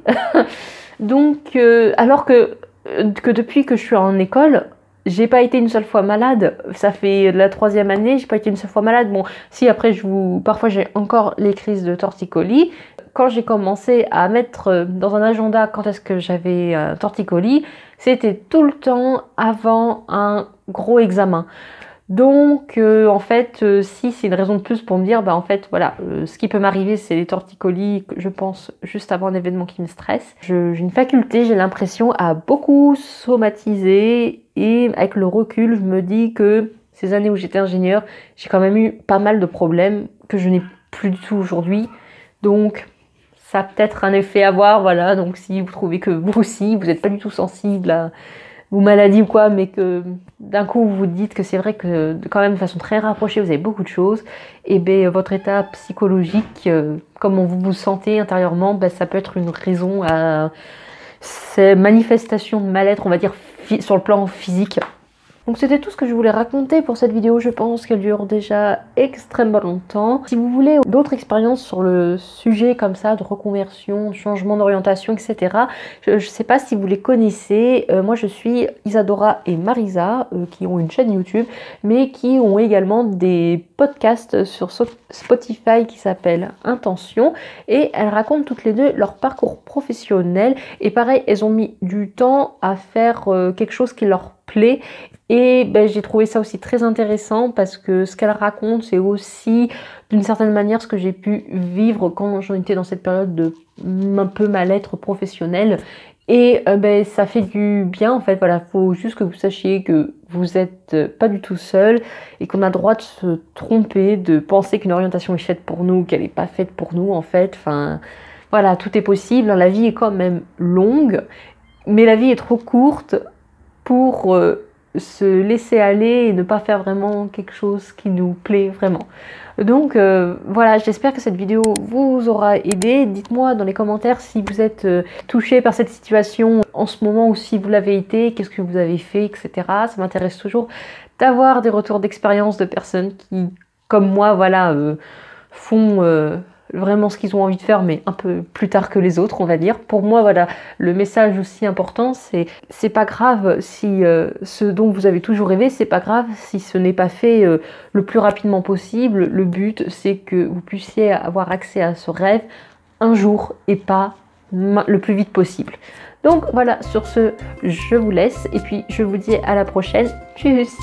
Donc, alors que depuis que je suis en école, j'ai pas été une seule fois malade, ça fait la 3e année, j'ai pas été une seule fois malade. Bon, si après parfois j'ai encore les crises de torticolis. Quand j'ai commencé à mettre dans un agenda quand est-ce que j'avais un torticolis, c'était tout le temps avant un gros examen. Donc en fait, si c'est une raison de plus pour me dire, en fait voilà, ce qui peut m'arriver c'est les torticolis, je pense, juste avant un événement qui me stresse. J'ai une faculté, j'ai l'impression, à beaucoup somatiser et avec le recul, je me dis que ces années où j'étais ingénieur, j'ai quand même eu pas mal de problèmes que je n'ai plus du tout aujourd'hui. Donc ça a peut-être un effet à voir, voilà. Donc si vous trouvez que vous aussi, vous n'êtes pas du tout sensible à ou maladie ou quoi, mais que d'un coup vous vous dites que c'est vrai que quand même de façon très rapprochée vous avez beaucoup de choses, et votre état psychologique, comment vous vous sentez intérieurement, ça peut être une raison à ces manifestations de mal-être, on va dire sur le plan physique. Donc c'était tout ce que je voulais raconter pour cette vidéo, je pense qu'elle dure déjà extrêmement longtemps. Si vous voulez d'autres expériences sur le sujet comme ça, de reconversion, de changement d'orientation, etc., je ne sais pas si vous les connaissez, moi je suis Isadora et Marisa, qui ont une chaîne YouTube, mais qui ont également des podcasts sur Spotify qui s'appellent Intention, et elles racontent toutes les deux leur parcours professionnel, et pareil, elles ont mis du temps à faire quelque chose qui leur plaît. Et j'ai trouvé ça aussi très intéressant parce que ce qu'elle raconte, c'est aussi d'une certaine manière ce que j'ai pu vivre quand j'en étais dans cette période de un peu mal-être professionnel. Et ça fait du bien en fait, voilà, faut juste que vous sachiez que vous êtes pas du tout seul et qu'on a le droit de se tromper, de penser qu'une orientation est faite pour nous, qu'elle n'est pas faite pour nous en fait. Enfin, voilà, tout est possible, la vie est quand même longue, mais la vie est trop courte pour se laisser aller et ne pas faire vraiment quelque chose qui nous plaît vraiment. Donc voilà, j'espère que cette vidéo vous aura aidé. Dites-moi dans les commentaires si vous êtes touché par cette situation en ce moment ou si vous l'avez été, qu'est-ce que vous avez fait, etc. Ça m'intéresse toujours d'avoir des retours d'expérience de personnes qui, comme moi, voilà, font vraiment ce qu'ils ont envie de faire, mais un peu plus tard que les autres, on va dire. Pour moi, voilà, le message aussi important, c'est pas grave si ce dont vous avez toujours rêvé, c'est pas grave si ce n'est pas fait le plus rapidement possible. Le but, c'est que vous puissiez avoir accès à ce rêve un jour et pas le plus vite possible. Donc voilà, sur ce, je vous laisse et puis je vous dis à la prochaine. Tchuss!